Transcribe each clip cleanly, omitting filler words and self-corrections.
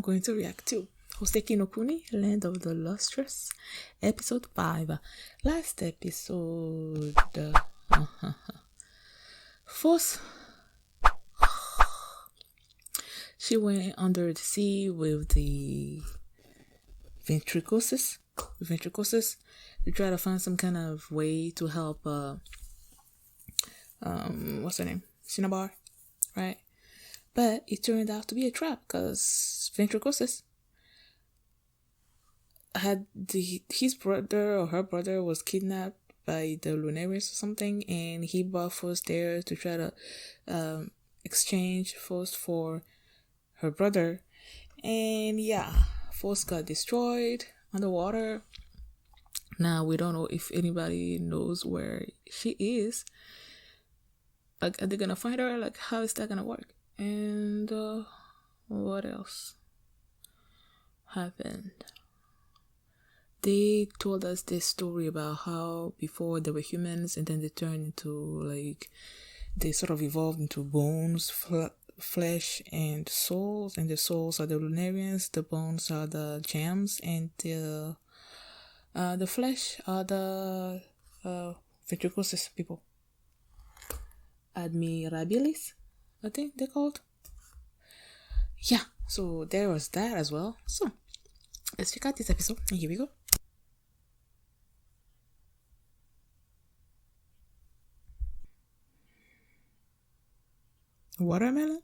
going to react to Houseki no Kuni, Land of the Lustrous, episode 5. Last episode, Phos, she went under the sea with the ventriculosis to try to find some kind of way to help, what's her name? Cinnabar, right? But it turned out to be a trap because ventriculosis had his brother or her brother was kidnapped by the Lunarians or something, and he brought Phos there to try to exchange Phos for her brother. And yeah, Phos got destroyed underwater. Now we don't know if anybody knows where she is. Like, are they gonna find her? Like, how is that gonna work? And what else happened? They told us this story about how before they were humans and then they turned into, like, they sort of evolved into bones, flesh, and souls. And the souls are the Lunarians, the bones are the gems, and the flesh are the ventriculosis people. Admirabilis, I think they're called. Yeah, so there was that as well. So let's check out this episode, and here we go. Watermelon?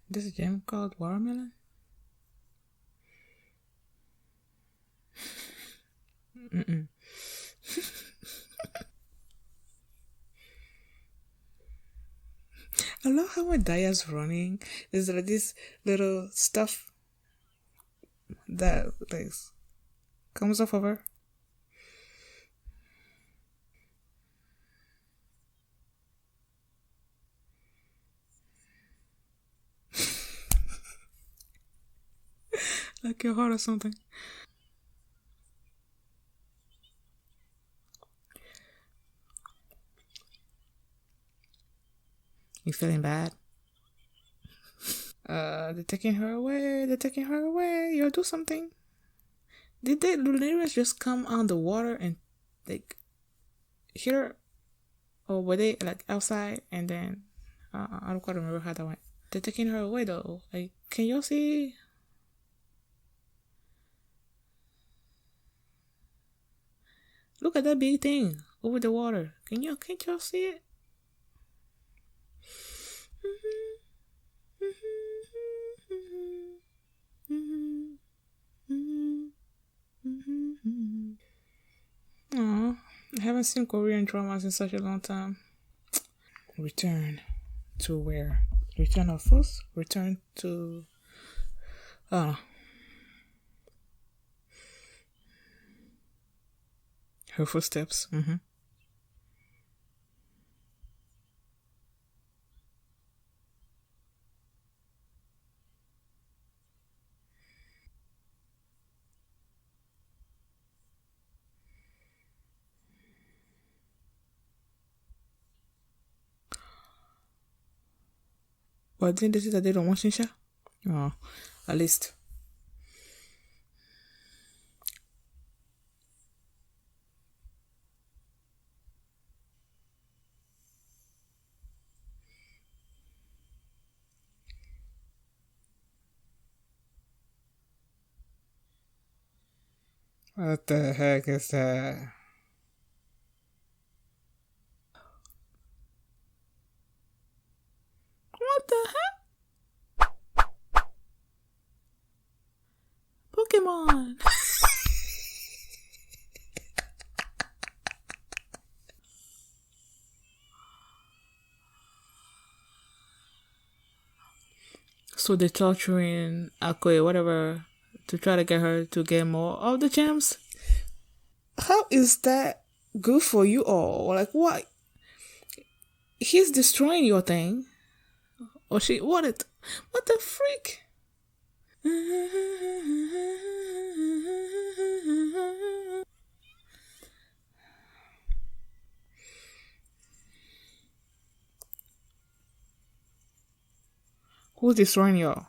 There's a gem called watermelon? Mm-mm. I love how when Daya's running, there's like this little stuff that like comes off of her. Like your heart or something. You feeling bad? They're taking her away. They're taking her away. Yo, do something. Did the Lunarians just come on the water and like hit her? Or were they like outside and then I don't quite remember how that went. They're taking her away though. Like, can y'all see? Look at that big thing over the water. Can't y'all see it? Aww, I haven't seen Korean dramas in such a long time. Return to where? Return of Phos? Return to her footsteps. But didn't they say that they don't want Shinsha? Oh, at least. What the heck is that? What the heck? Pokemon! So they're torturing Aqua, whatever, to try to get her to get more of the gems? How is that good for you all? Like, what? He's destroying your thing. Or she, what the freak? Who's destroying y'all?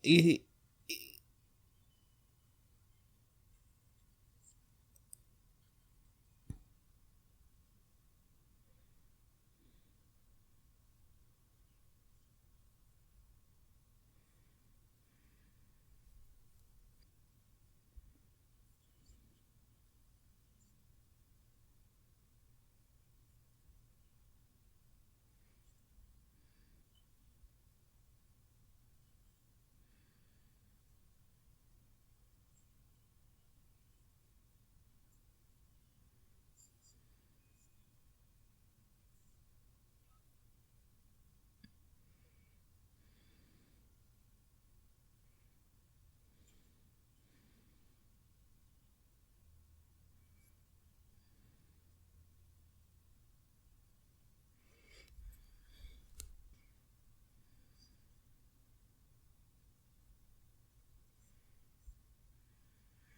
He,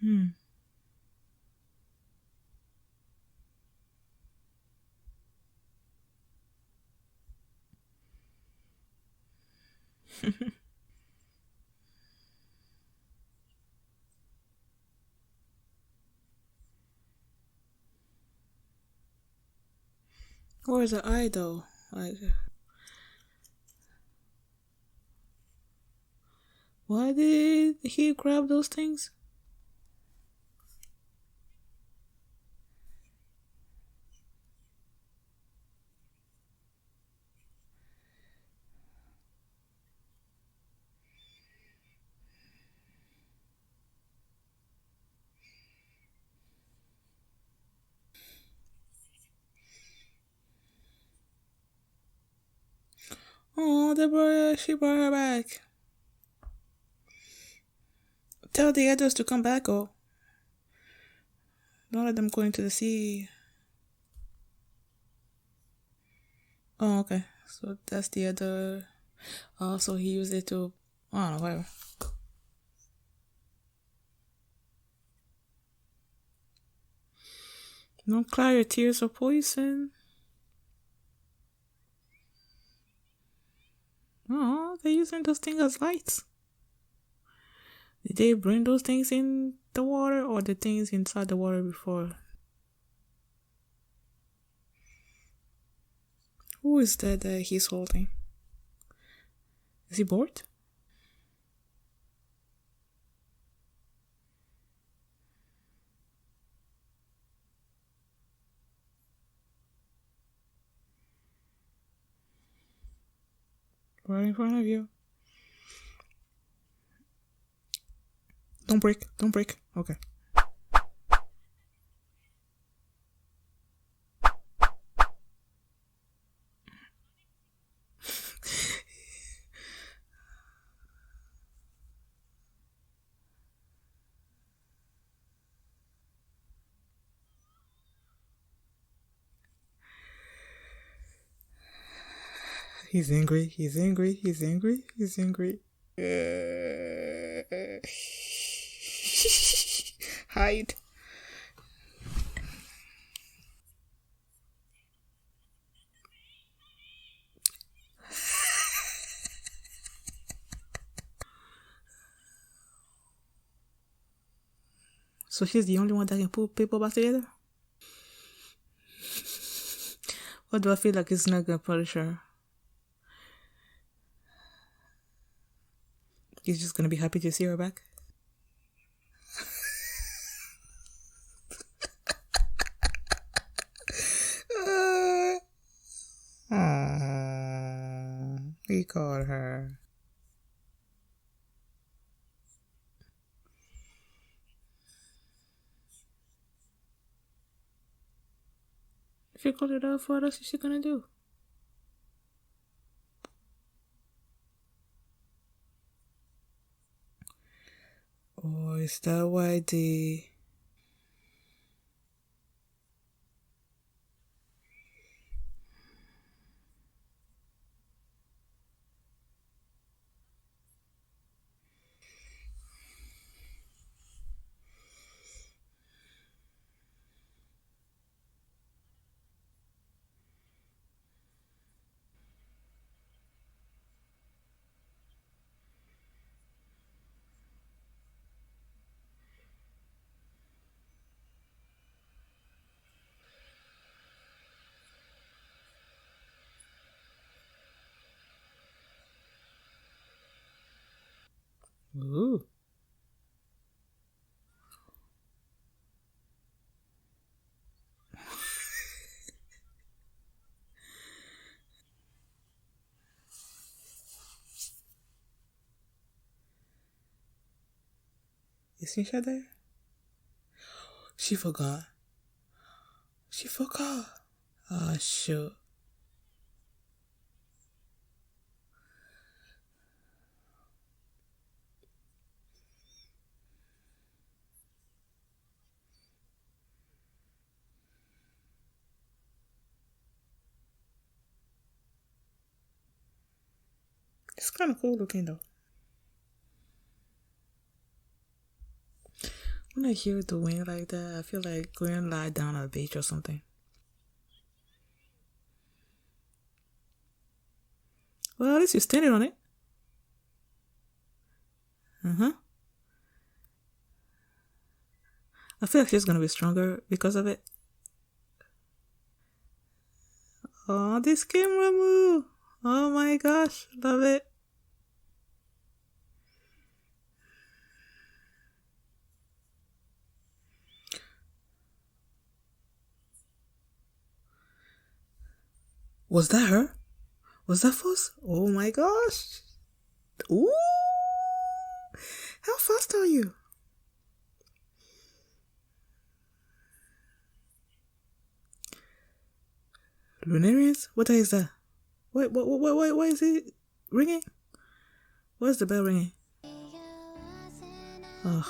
hmm. Where's the eye though? Like, why did he grab those things? Oh, she brought her back. Tell the others to come back, oh. Don't let them go into the sea. Oh, okay. So that's the other. Oh, so he used it to. I don't know, whatever. Don't cry your tears of poison. Oh, they're using those things as lights. Did they bring those things in the water or the things inside the water before? Who is that he's holding? Is he bored? Right in front of you. Don't break. Don't break. Okay. He's angry. He's angry. He's angry. He's angry. Hide. So she's the only one that can put people back together? What do I feel like it's not gonna punish her? He's just gonna be happy to see her back? He called her. If you called it out, what else is she gonna do? Oh, is that why the... Ooh. Is Nisha there? She forgot. She forgot. Ah, sure. It's kind of cool looking though. When I hear the wind like that, I feel like going and lie down on a beach or something. Well, at least you're standing on it. Uh-huh. I feel like she's gonna be stronger because of it. Oh, this camera move. Oh my gosh, love it. Was that her? Was that Phos? Oh my gosh. Ooh. How fast are you? Lunarians? What is that? Why is it ringing? Why is the bell ringing? Ugh.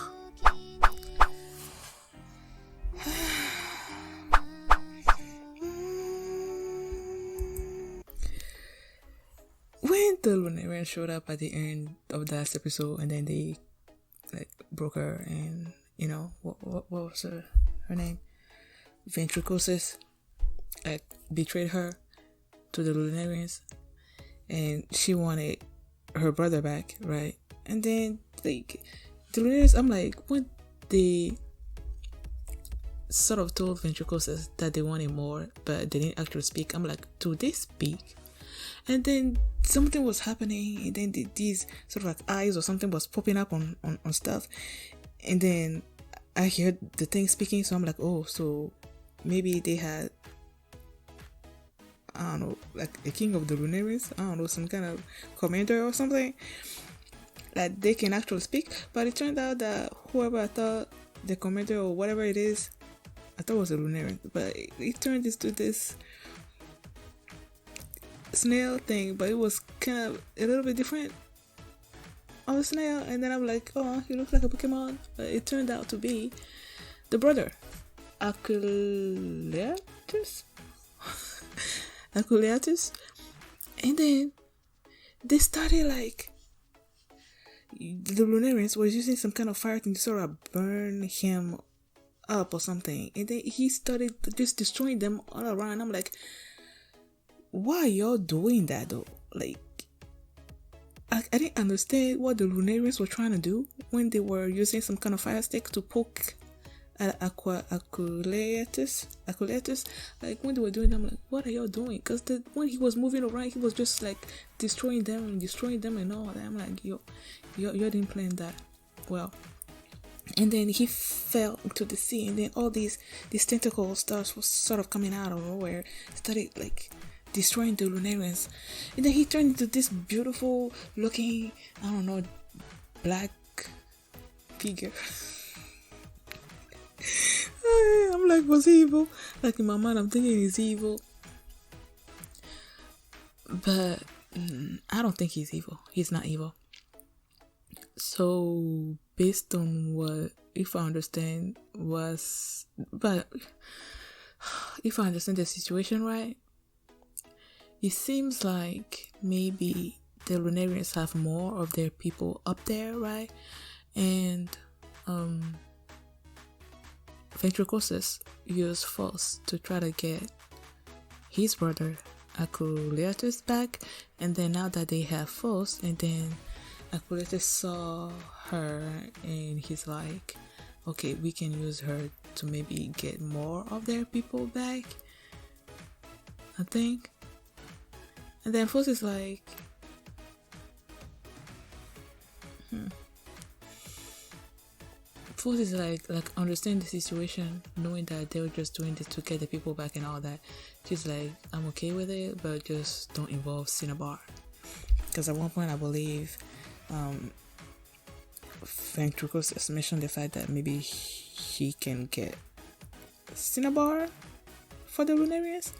When the Lunarians showed up at the end of the last episode and then they like broke her and what was her name? Ventricosis like betrayed her to the Lunarians and she wanted her brother back, right? And then like the Lunarians, I'm like, when they sort of told Ventricosis that they wanted more but they didn't actually speak, I'm like, do they speak? And then something was happening and then these sort of like eyes or something was popping up on stuff and then I heard the thing speaking, so I'm like, oh, so maybe they had, I don't know, like a king of the Lunarians, I don't know, some kind of commander or something that they can actually speak. But it turned out that whoever I thought the commander or whatever it is, I thought it was a Lunarian, but it turned into this snail thing, but it was kind of a little bit different of a snail. And then I'm like, oh, he looks like a Pokemon, but it turned out to be the brother, Aculeatus. Aculeatus. And then they started like the Lunarians was using some kind of fire thing to sort of burn him up or something, and then he started just destroying them all around. I'm like, why are y'all doing that though? Like, I didn't understand what the Lunarians were trying to do when they were using some kind of fire stick to poke at Aculeatus. Like, when they were doing that, I'm like, what are y'all doing? Because when he was moving around, he was just like destroying them and all that. I'm like, you didn't plan that well. And then he fell into the sea, and then all these tentacle stars was sort of coming out of nowhere, started like destroying the Lunarians, and then he turned into this beautiful looking, I don't know, black figure. I'm like, was he evil? Like, in my mind I'm thinking he's evil, but I don't think he's evil. He's not evil. So based on what, if I understand the situation right, it seems like maybe the Lunarians have more of their people up there, right? And Ventricosis used Phos to try to get his brother Aculeatus back, and then now that they have Phos, and then Aculeatus saw her and he's like, okay, we can use her to maybe get more of their people back, I think. And then Phos is like, Phos is like understand the situation, knowing that they were just doing this to get the people back and all that. She's like, I'm okay with it, but just don't involve Cinnabar. Because at one point, I believe Ventricles has mentioned the fact that maybe he can get Cinnabar for the Lunarians.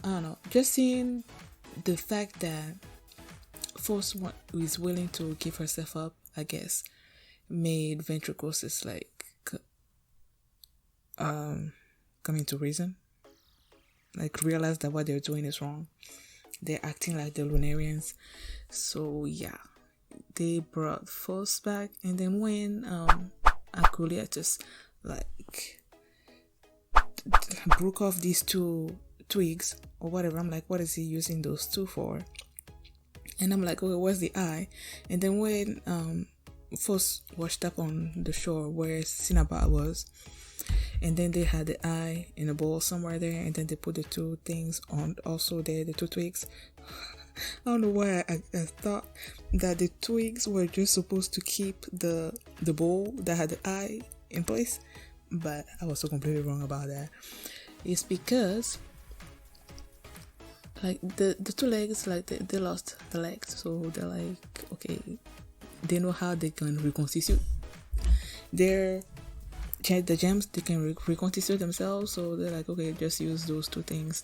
I don't know. Just seeing the fact that Phos is willing to give herself up, I guess, made Ventricles like coming to reason. Like realize that what they're doing is wrong. They're acting like the Lunarians. So yeah, they brought Phos back, and then when Aqua just like broke off these two twigs or whatever, I'm like, what is he using those two for? And I'm like, okay, where's the eye? And then when Phos washed up on the shore where Cinnabar was, and then they had the eye in a bowl somewhere there, and then they put the two things on also there, the two twigs. I don't know why I thought that the twigs were just supposed to keep the bowl that had the eye in place, but I was so completely wrong about that. It's because like the two legs, like they lost the legs, so they're like, okay, they know how they can reconstitute the gems. They can reconstitute themselves, so they're like, okay, just use those two things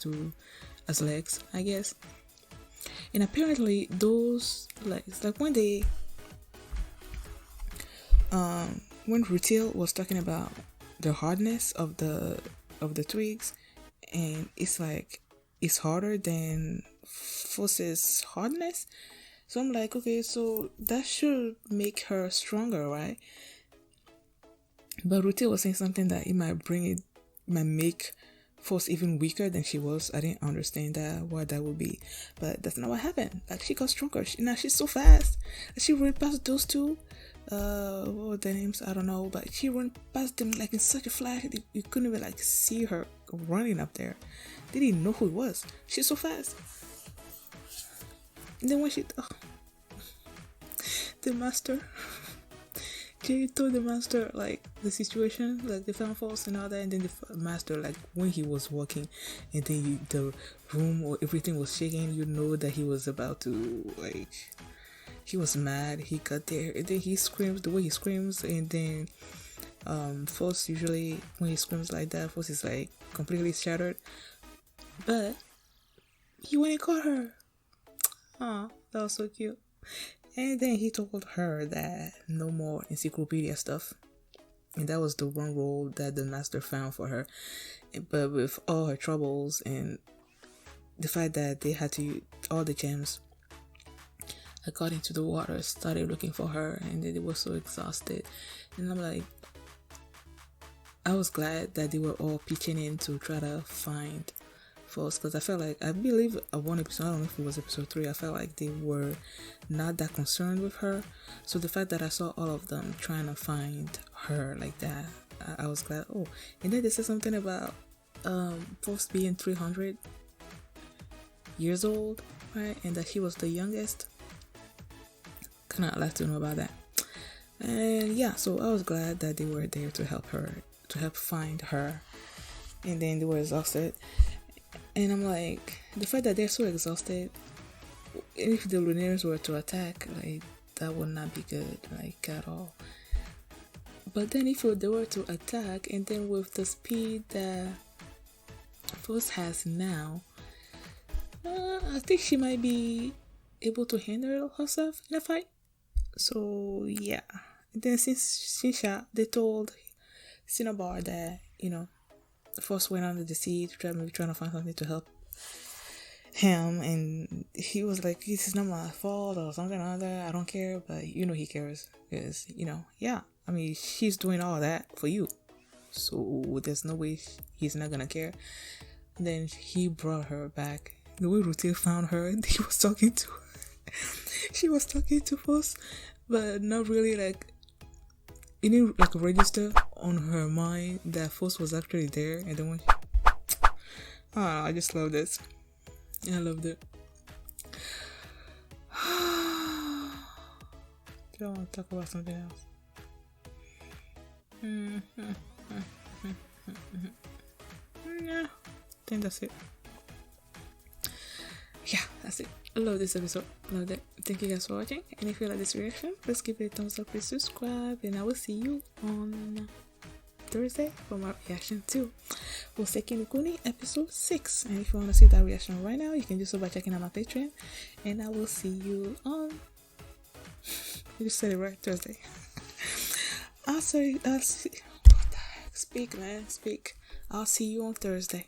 as legs, I guess. And apparently those legs, like when they when Rutil was talking about the hardness of the twigs, and it's like it's harder than Phos's hardness. So I'm like, okay, so that should make her stronger, right? But Rutil was saying something that it might make Phos even weaker than she was. I didn't understand what that would be, but that's not what happened. Like she got stronger. Now she's so fast. She ran past those two. What were their names? I don't know, but she ran past them like in such a flash. You couldn't even like see her running up there. They didn't know who it was. She's so fast. And then when the master. Jay told the master like the situation, like they found Phos and all that, and then the master, like when he was walking, and then the room or everything was shaking, you know that he was about to like, he was mad. He got there, and then he screams the way he screams, and then Phos usually when he screams like that, Phos is like completely shattered, but he went and caught her. Aw, that was so cute. And then he told her that no more encyclopedia stuff. And that was the one role that the master found for her. But with all her troubles and the fact that they had to, all the gems, according to the water, started looking for her. And then they were so exhausted. And I'm like, I was glad that they were all pitching in to try to find Phos, because I felt like, I believe one episode, I don't know if it was episode 3, I felt like they were not that concerned with her. So the fact that I saw all of them trying to find her like that, I was glad. Oh, and then they said something about Phos being 300 years old, right? And that she was the youngest. Kind of like to know about that. And yeah, so I was glad that they were there to help her, to help find her. And then they were exhausted. And I'm like, the fact that they're so exhausted, if the Lunarians were to attack, like, that would not be good, like, at all. But then if they were to attack, and then with the speed that Phos has now, I think she might be able to handle herself in a fight. So, yeah. And then since they told Cinnabar that, you know, Phos went under the sea to trying to find something to help him, and he was like, this is not my fault or something like that, I don't care, but you know he cares, because, you know, yeah, I mean, she's doing all that for you, so there's no way he's not gonna care. And then he brought her back. The way Rutil found her, and he was talking to her. She was talking to Phos, but not really, like, it didn't like register on her mind that Phos was actually there. And then when I just love this. I loved it. I want to talk about something else. Yeah, I think that's it. Yeah, that's it. I love this episode. Loved it. Thank you guys for watching. And if you like this reaction, please give it a thumbs up, please subscribe, and I will see you on Thursday for my reaction to Houseki no Kuni episode 6. And if you want to see that reaction right now, you can do so by checking out my Patreon. And I will see you on you just said it right, Thursday. I'll see what the heck? Speak, man, speak. I'll see you on Thursday.